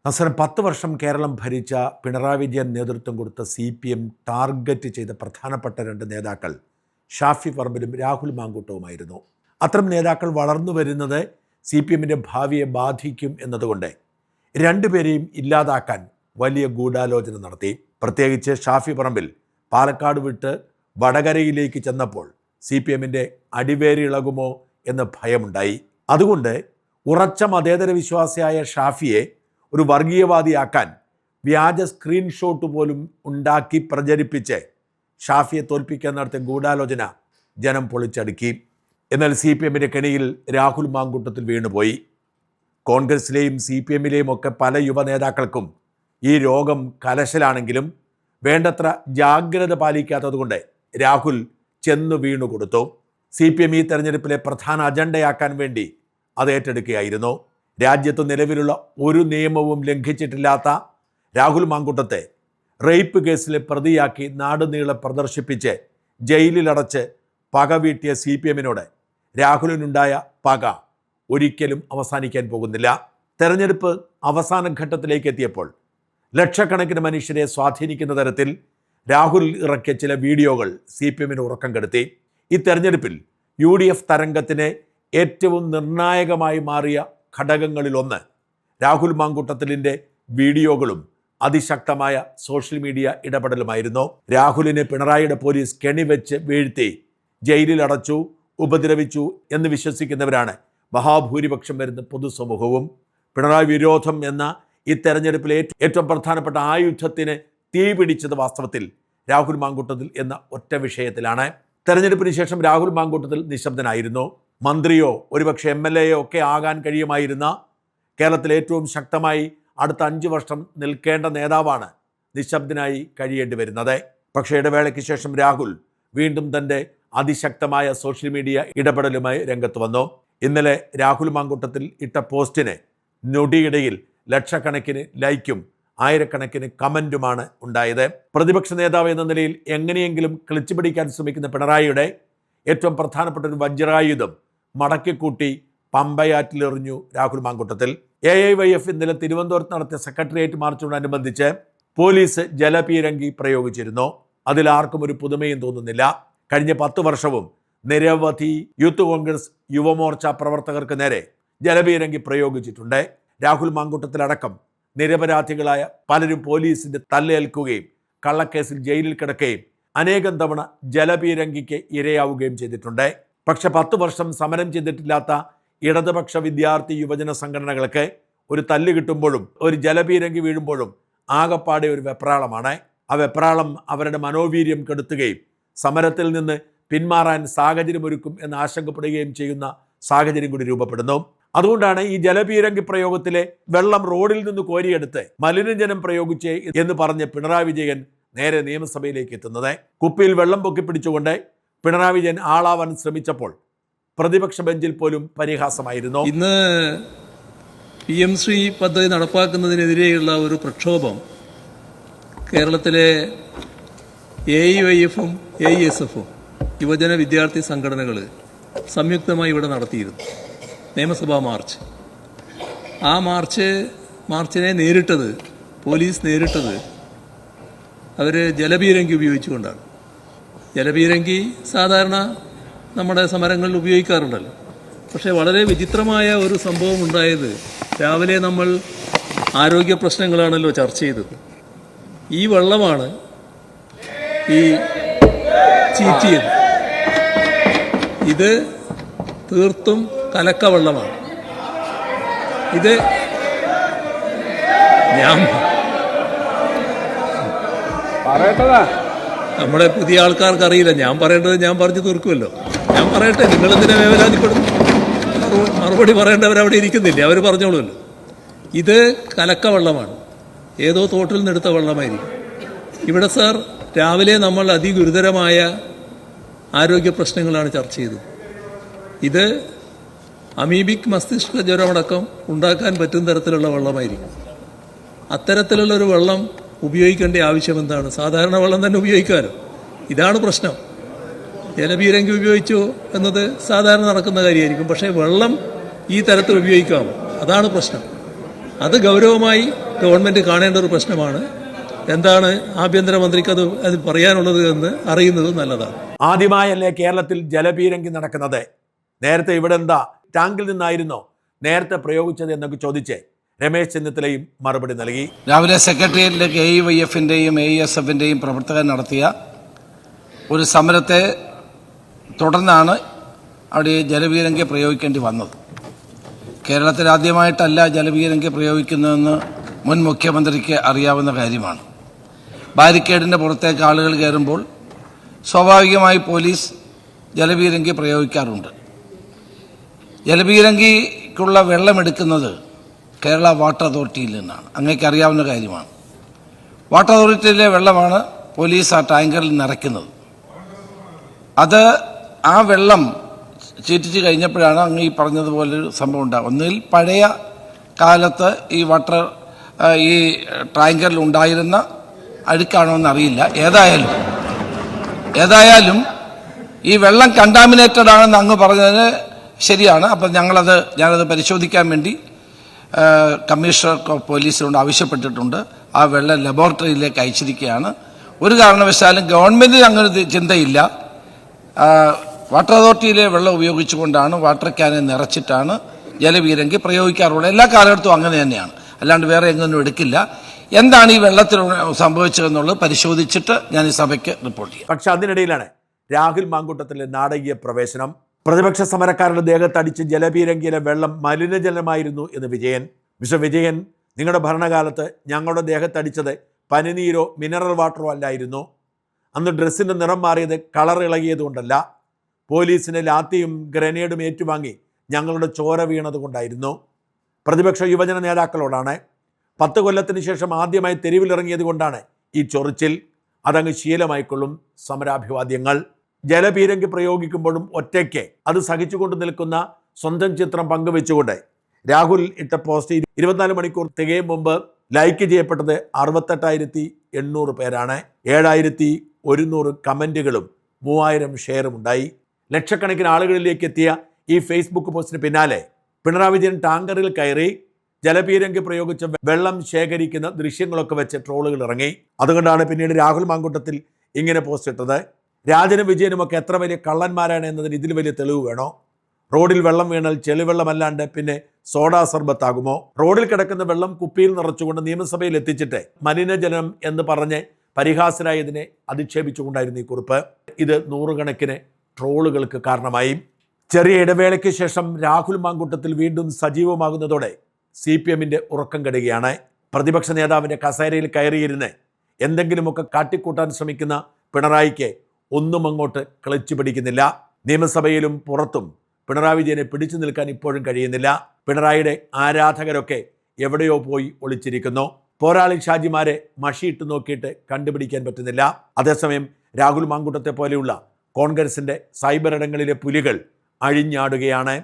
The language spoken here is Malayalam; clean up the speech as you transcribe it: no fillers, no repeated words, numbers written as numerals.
അവസാനം 10 വർഷം കേരളം ഭരിച്ച പിണറായി വിജയൻ നേതൃത്വം കൊടുത്ത CPM ടാർഗറ്റ് ചെയ്ത പ്രധാനപ്പെട്ട 2 നേതാക്കൾ ഷാഫി പറമ്പിലും രാഹുൽ മാങ്കൂട്ടവുമായിരുന്നു. അത്തരം നേതാക്കൾ വളർന്നു വരുന്നത് CPMൻ്റെ ഭാവിയെ ബാധിക്കും എന്നതുകൊണ്ട് രണ്ടുപേരെയും ഇല്ലാതാക്കാൻ വലിയ ഗൂഢാലോചന നടത്തി. പ്രത്യേകിച്ച് ഷാഫി പറമ്പിൽ പാലക്കാട് വിട്ട് വടകരയിലേക്ക് ചെന്നപ്പോൾ CPMൻ്റെ അടിവേരി ഇളകുമോ എന്ന ഭയമുണ്ടായി. അതുകൊണ്ട് ഉറച്ച മതേതര വിശ്വാസിയായ ഷാഫിയെ ഒരു വർഗീയവാദിയാക്കാൻ വ്യാജ സ്ക്രീൻഷോട്ട് പോലും ഉണ്ടാക്കി പ്രചരിപ്പിച്ച് ഷാഫിയെ തോൽപ്പിക്കാൻ നടത്തിയ ഗൂഢാലോചന ജനം പൊളിച്ചടുക്കി. എന്നാൽ CPMൻ്റെ കെണിയിൽ രാഹുൽ മാങ്കൂട്ടത്തിൽ വീണുപോയി. കോൺഗ്രസിലെയും CPMലെയും ഒക്കെ പല യുവ നേതാക്കൾക്കും ഈ രോഗം കലശലാണെങ്കിലും വേണ്ടത്ര ജാഗ്രത പാലിക്കാത്തതുകൊണ്ട് രാഹുൽ ചെന്നു വീണുകൊടുത്തു. CPM ഈ തെരഞ്ഞെടുപ്പിലെ പ്രധാന അജണ്ടയാക്കാൻ വേണ്ടി അത് ഏറ്റെടുക്കുകയായിരുന്നു. രാജ്യത്ത് നിലവിലുള്ള ഒരു നിയമവും ലംഘിച്ചിട്ടില്ലാത്ത രാഹുൽ മാങ്കൂട്ടത്തെ റേപ്പ് കേസിലെ പ്രതിയാക്കി നാടുനീളെ പ്രദർശിപ്പിച്ച് ജയിലിലടച്ച് പക വീട്ടിയ CPMനോട് രാഹുലിനുണ്ടായ പക ഒരിക്കലും അവസാനിക്കാൻ പോകുന്നില്ല. തെരഞ്ഞെടുപ്പ് അവസാന ഘട്ടത്തിലേക്ക് എത്തിയപ്പോൾ ലക്ഷക്കണക്കിന് മനുഷ്യരെ സ്വാധീനിക്കുന്ന തരത്തിൽ രാഹുൽ ഇറക്കിയ ചില വീഡിയോകൾ CPMന് ഉറക്കം കെടുത്തി. ഈ തെരഞ്ഞെടുപ്പിൽ UDF തരംഗത്തിന് ഏറ്റവും നിർണായകമായി മാറിയ ഘടകങ്ങളിലൊന്ന് രാഹുൽ മാങ്കൂട്ടത്തിലിൻ്റെ വീഡിയോകളും അതിശക്തമായ സോഷ്യൽ മീഡിയ ഇടപെടലുമായിരുന്നു. രാഹുലിനെ പിണറായിയുടെ പോലീസ് കെണിവെച്ച് വീഴ്ത്തി ജയിലിലടച്ചു, ഉപദ്രവിച്ചു എന്ന് വിശ്വസിക്കുന്നവരാണ് മഹാഭൂരിപക്ഷം വരുന്ന പൊതുസമൂഹവും. പിണറായി വിരോധം എന്ന ഈ തെരഞ്ഞെടുപ്പിലെ ഏറ്റവും പ്രധാനപ്പെട്ട ആയുധത്തിന് തീ പിടിച്ചത് വാസ്തവത്തിൽ രാഹുൽ മാങ്കൂട്ടത്തിൽ എന്ന ഒറ്റ വിഷയത്തിലാണ്. തെരഞ്ഞെടുപ്പിന് ശേഷം രാഹുൽ മാങ്കൂട്ടത്തിൽ നിശബ്ദനായിരുന്നു. മന്ത്രിയോ ഒരുപക്ഷെ MLAയോ ഒക്കെ ആകാൻ കഴിയുമായിരുന്ന കേരളത്തിൽ ഏറ്റവും ശക്തമായി അടുത്ത 5 വർഷം നിൽക്കേണ്ട നേതാവാണ് നിശബ്ദനായി കഴിയേണ്ടി വരുന്നത്. പക്ഷേ ഇടവേളയ്ക്ക് ശേഷം രാഹുൽ വീണ്ടും തൻ്റെ അതിശക്തമായ സോഷ്യൽ മീഡിയ ഇടപെടലുമായി രംഗത്ത് വന്നു. ഇന്നലെ രാഹുൽ മാങ്കൂട്ടത്തിൽ ഇട്ട പോസ്റ്റിന് നൊടിയിടയിൽ ലക്ഷക്കണക്കിന് ലൈക്കും ആയിരക്കണക്കിന് കമൻറ്റുമാണ് ഉണ്ടായത്. പ്രതിപക്ഷ നേതാവ് എന്ന നിലയിൽ എങ്ങനെയെങ്കിലും ക്ലിച്ച് പിടിക്കാൻ ശ്രമിക്കുന്ന പിണറായിയുടെ ഏറ്റവും പ്രധാനപ്പെട്ട ഒരു വജ്രായുധം മടക്കിക്കൂട്ടി പമ്പയാറ്റിലെറിഞ്ഞു രാഹുൽ മാങ്കൂട്ടത്തിൽ. AIYF ഇന്നലെ തിരുവനന്തപുരത്ത് നടത്തിയ സെക്രട്ടേറിയറ്റ് മാർച്ചിനോടനുബന്ധിച്ച് പോലീസ് ജലപീരങ്കി പ്രയോഗിച്ചിരുന്നു. അതിൽ ആർക്കും ഒരു പുതുമയും തോന്നുന്നില്ല. കഴിഞ്ഞ 10 വർഷവും നിരവധി യൂത്ത് കോൺഗ്രസ് യുവമോർച്ച പ്രവർത്തകർക്ക് നേരെ ജലപീരങ്കി പ്രയോഗിച്ചിട്ടുണ്ട്. രാഹുൽ മാങ്കൂട്ടത്തിലടക്കം നിരപരാധികളായ പലരും പോലീസിൻ്റെ തല്ലേൽക്കുകയും കള്ളക്കേസിൽ ജയിലിൽ കിടക്കുകയും അനേകം തവണ ജലപീരങ്കിക്ക് ഇരയാവുകയും ചെയ്തിട്ടുണ്ട്. പക്ഷെ 10 വർഷം സമരം ചെയ്തിട്ടില്ലാത്ത ഇടതുപക്ഷ വിദ്യാർത്ഥി യുവജന സംഘടനകൾക്ക് ഒരു തല്ല് കിട്ടുമ്പോഴും ഒരു ജലപീരങ്കി വീഴുമ്പോഴും ആകപ്പാടെ ഒരു വെപ്രാളമാണ്. ആ വെപ്രാളം അവരുടെ മനോവീര്യം കെടുത്തുകയും സമരത്തിൽ നിന്ന് പിന്മാറാൻ സാഹചര്യമൊരുക്കും എന്ന് ആശങ്കപ്പെടുകയും ചെയ്യുന്ന സാഹചര്യം കൂടി രൂപപ്പെടുന്നു. അതുകൊണ്ടാണ് ഈ ജലപീരങ്കി പ്രയോഗത്തിലെ വെള്ളം റോഡിൽ നിന്ന് കോരിയെടുത്ത് മലിനജലം പ്രയോഗിച്ച് എന്ന് പറഞ്ഞ് പിണറായി വിജയൻ നേരെ നിയമസഭയിലേക്ക് എത്തുന്നത്. കുപ്പിയിൽ വെള്ളം പൊക്കിപ്പിടിച്ചുകൊണ്ട് പിണറായി വിജയൻ ആളാവാൻ ശ്രമിച്ചപ്പോൾ പ്രതിപക്ഷ ബെഞ്ചിൽ പോലും പരിഹാസമായിരുന്നു. ഇന്ന് PM ശ്രീ പദ്ധതി നടപ്പാക്കുന്നതിനെതിരെയുള്ള ഒരു പ്രക്ഷോഭം കേരളത്തിലെ AIYFും AISFും യുവജന വിദ്യാർത്ഥി സംഘടനകൾ സംയുക്തമായി ഇവിടെ നടത്തിയിരുന്നു. നിയമസഭാ മാർച്ച്. ആ മാർച്ചിനെ നേരിട്ടത് പോലീസ് നേരിട്ടത് അവർ ജലപീരങ്കി ഉപയോഗിച്ചുകൊണ്ടാണ്. ജലപീരങ്കി സാധാരണ നമ്മുടെ സമരങ്ങളിൽ ഉപയോഗിക്കാറുണ്ടല്ലോ. പക്ഷേ വളരെ വിചിത്രമായ ഒരു സംഭവം ഉണ്ടായത് രാവിലെ നമ്മൾ ആരോഗ്യ പ്രശ്നങ്ങളാണല്ലോ ചർച്ച ചെയ്തത്. ഈ വെള്ളമാണ് ഈ ചീറ്റിയത്. ഇത് തീർത്തും കലക്കവെള്ളമാണ്. ഇത് നമ്മുടെ പുതിയ ആൾക്കാർക്ക് അറിയില്ല. ഞാൻ പറയേണ്ടത് ഞാൻ പറഞ്ഞു തീർക്കുമല്ലോ. ഞാൻ പറയട്ടെ, നിങ്ങളെന്തിനാ വേവലാതിപ്പെടുന്നു? മറുപടി പറയേണ്ടവരവിടെ ഇരിക്കുന്നില്ല, അവർ പറഞ്ഞോളൂല്ലോ. ഇത് കലക്കവെള്ളമാണ്, ഏതോ തോട്ടിൽ നിന്നെടുത്ത വെള്ളമായിരിക്കും. ഇവിടെ സാർ രാവിലെ നമ്മൾ അതിഗുരുതരമായ ആരോഗ്യ പ്രശ്നങ്ങളാണ് ചർച്ച ചെയ്തത്. ഇത് അമീബിക് മസ്തിഷ്ക ജ്വരമടക്കം ഉണ്ടാക്കാൻ പറ്റുന്ന തരത്തിലുള്ള വെള്ളമായിരിക്കും. അത്തരത്തിലുള്ളൊരു വെള്ളം ഉപയോഗിക്കേണ്ട ആവശ്യം എന്താണ്? സാധാരണ വെള്ളം തന്നെ ഉപയോഗിക്കാമല്ലോ. ഇതാണ് പ്രശ്നം. ജലപീരങ്കി ഉപയോഗിച്ചു എന്നത് സാധാരണ നടക്കുന്ന കാര്യമായിരിക്കും. പക്ഷേ വെള്ളം ഈ തരത്തിൽ ഉപയോഗിക്കാമോ? അതാണ് പ്രശ്നം. അത് ഗൗരവമായി ഗവൺമെൻറ് കാണേണ്ട ഒരു പ്രശ്നമാണ്. എന്താണ് ആഭ്യന്തരമന്ത്രിക്ക് അത് പറയാനുള്ളത് എന്ന് അറിയുന്നത് നല്ലതാണ്. ആദ്യമായല്ലേ കേരളത്തിൽ ജലപീരങ്കി നടക്കുന്നത്? നേരത്തെ ഇവിടെ എന്താ ടാങ്കിൽ നിന്നായിരുന്നോ നേരത്തെ പ്രയോഗിച്ചത് എന്നൊക്കെ ചോദിച്ച് രമേശ് ചെന്നിത്തലയും മറുപടി നൽകി. രാവിലെ സെക്രട്ടേറിയറ്റിലേക്ക് AIYFന്റെയും AISFന്റെയും പ്രവർത്തകർ നടത്തിയ ഒരു സമരത്തെ തുടർന്നാണ് അവിടെ ജലപീരങ്കി പ്രയോഗിക്കേണ്ടി വന്നത്. കേരളത്തിൽ ആദ്യമായിട്ടല്ല ജലപീരങ്കി പ്രയോഗിക്കുന്നതെന്ന് മുൻ മുഖ്യമന്ത്രിക്ക് അറിയാവുന്ന കാര്യമാണ്. ബാരിക്കേഡിൻ്റെ പുറത്തേക്ക് ആളുകൾ കയറുമ്പോൾ സ്വാഭാവികമായി പോലീസ് ജലപീരങ്കി പ്രയോഗിക്കാറുണ്ട്. ജലപീരങ്കിക്കുള്ള വെള്ളമെടുക്കുന്നത് കേരള വാട്ടർ അതോറിറ്റിയിൽ നിന്നാണ്. അങ്ങേക്ക് അറിയാവുന്ന കാര്യമാണ്. വാട്ടർ അതോറിറ്റിയിലെ വെള്ളമാണ് പോലീസ് ആ ടാങ്കറിൽ നിറയ്ക്കുന്നത്. ആ വെള്ളം ചീറ്റിച്ച് കഴിഞ്ഞപ്പോഴാണ് അങ്ങ് ഈ പറഞ്ഞതുപോലൊരു സംഭവം ഉണ്ടാകും. ഒന്നുകിൽ പഴയ കാലത്ത് ഈ ടാങ്കറിൽ ഉണ്ടായിരുന്ന അഴുക്കാണോ എന്നറിയില്ല. ഏതായാലും ഈ വെള്ളം കണ്ടാമിനേറ്റഡ് ആണെന്ന് അങ്ങ് പറഞ്ഞതിന് ശരിയാണ്. അപ്പം ഞാനത് പരിശോധിക്കാൻ വേണ്ടി കമ്മീഷണർ ഓഫ് പോലീസിനോട് ആവശ്യപ്പെട്ടിട്ടുണ്ട്. ആ വെള്ളം ലബോറട്ടറിയിലേക്ക് അയച്ചിരിക്കുകയാണ്. ഒരു കാരണവശാലും ഗവൺമെൻറ്റിന് അങ്ങനെ ചിന്തയില്ല. വാട്ടർ അതോറിറ്റിയിലെ വെള്ളം ഉപയോഗിച്ചുകൊണ്ടാണ് വാട്ടർ ക്യാനെ നിറച്ചിട്ടാണ് ജലപീരങ്കി പ്രയോഗിക്കാറുള്ളത്. എല്ലാ കാലഘട്ടവും അങ്ങനെ തന്നെയാണ്, അല്ലാണ്ട് വേറെ എങ്ങൊന്നും എടുക്കില്ല. എന്താണ് ഈ വെള്ളത്തിൽ സംഭവിച്ചതെന്നുള്ളത് പരിശോധിച്ചിട്ട് ഞാൻ ഈ സഭയ്ക്ക് റിപ്പോർട്ട് ചെയ്യാം. പക്ഷെ അതിനിടയിലാണ് രാഹുൽ മാങ്കൂട്ടത്തിലെ നാടകീയ പ്രവേശനം. പ്രതിപക്ഷ സമരക്കാരുടെ ദേഹത്തടിച്ച് ജലപീരങ്കിയിലെ വെള്ളം മലിനജലമായിരുന്നു എന്ന് വിജയൻ, നിങ്ങളുടെ ഭരണകാലത്ത് ഞങ്ങളുടെ ദേഹത്തടിച്ചത് പനിനീരോ മിനറൽ വാട്ടറോ അല്ലായിരുന്നു. അന്ന് ഡ്രസ്സിൻ്റെ നിറം മാറിയത് കളർ ഇളകിയതുകൊണ്ടല്ല, പോലീസിന് ലാത്തിയും ഗ്രനേഡും ഏറ്റുവാങ്ങി ഞങ്ങളുടെ ചോര വീണതുകൊണ്ടായിരുന്നു. പ്രതിപക്ഷ യുവജന നേതാക്കളോടാണ്. 10 കൊല്ലത്തിന് ശേഷം ആദ്യമായി തെരുവിലിറങ്ങിയത് കൊണ്ടാണ് ഈ ചൊറിച്ചിൽ. അതങ്ങ് ശീലമായിക്കൊള്ളും സമരാഭിവാദ്യങ്ങൾ. ജലപീരങ്കി പ്രയോഗിക്കുമ്പോഴും ഒറ്റയ്ക്ക് അത് സഹിച്ചുകൊണ്ട് നിൽക്കുന്ന സ്വന്തം ചിത്രം പങ്കുവെച്ചുകൊണ്ട് രാഹുൽ ഇട്ട പോസ്റ്റ് 24 മണിക്കൂർ തികയും മുമ്പ് ലൈക്ക് ചെയ്യപ്പെട്ടത് 68,800 പേരാണ്. 7,100 കമൻറ്റുകളും 3000 ഷെയറും ഉണ്ടായി. ലക്ഷക്കണക്കിന് ആളുകളിലേക്ക് എത്തിയ ഈ ഫേസ്ബുക്ക് പോസ്റ്റിന് പിന്നാലെ പിണറായി വിജയൻ ടാങ്കറിൽ കയറി ജലപീരങ്കി പ്രയോഗിച്ച് വെള്ളം ശേഖരിക്കുന്ന ദൃശ്യങ്ങളൊക്കെ വെച്ച് ട്രോളുകൾ ഇറങ്ങി. അതുകൊണ്ടാണ് പിന്നീട് രാഹുൽ മാങ്കൂട്ടത്തിൽ ഇങ്ങനെ പോസ്റ്റ് ഇട്ടത്. രാജനും വിജയനുമൊക്കെ എത്ര വലിയ കള്ളന്മാരാണ് എന്നതിന് ഇതിൽ വലിയ തെളിവ് വേണോ? റോഡിൽ വെള്ളം വീണാൽ ചെളിവെള്ളമല്ലാണ്ട് പിന്നെ സോഡാ സർബത്താകുമോ? റോഡിൽ കിടക്കുന്ന വെള്ളം കുപ്പിയിൽ നിറച്ചുകൊണ്ട് നിയമസഭയിൽ എത്തിച്ചിട്ട് മലിനജലം എന്ന് പറഞ്ഞ് പരിഹാസരായതിനെ അധിക്ഷേപിച്ചുകൊണ്ടായിരുന്നു ഈ കുറിപ്പ്. ഇത് 100 കണക്കിന് ട്രോളുകൾക്ക് കാരണമായി. ചെറിയ ഇടവേളയ്ക്ക് ശേഷം രാഹുൽ മാങ്കൂട്ടത്തിൽ വീണ്ടും സജീവമാകുന്നതോടെ CPMന്റെ ഉറക്കം കെടുകയാണ്. പ്രതിപക്ഷ നേതാവിൻ്റെ കസേരയിൽ കയറിയിരുന്ന് എന്തെങ്കിലുമൊക്കെ കാട്ടിക്കൂട്ടാൻ ശ്രമിക്കുന്ന പിണറായിക്ക് ഒന്നും അങ്ങോട്ട് ക്ലച്ച് പിടിക്കുന്നില്ല. നിയമസഭയിലും പുറത്തും പിണറായി വിജയനെ പിടിച്ചു നിൽക്കാൻ ഇപ്പോഴും കഴിയുന്നില്ല. പിണറായിയുടെ ആരാധകരൊക്കെ എവിടെയോ പോയി ഒളിച്ചിരിക്കുന്നു. പോരാളി ഷാജിമാരെ മഷിയിട്ട് നോക്കിയിട്ട് കണ്ടുപിടിക്കാൻ പറ്റുന്നില്ല. അതേസമയം രാഹുൽ മാങ്കൂട്ടത്തെ പോലെയുള്ള കോൺഗ്രസിൻ്റെ സൈബർ ഇടങ്ങളിലെ പുലികൾ അഴിഞ്ഞാടുകയാണ്.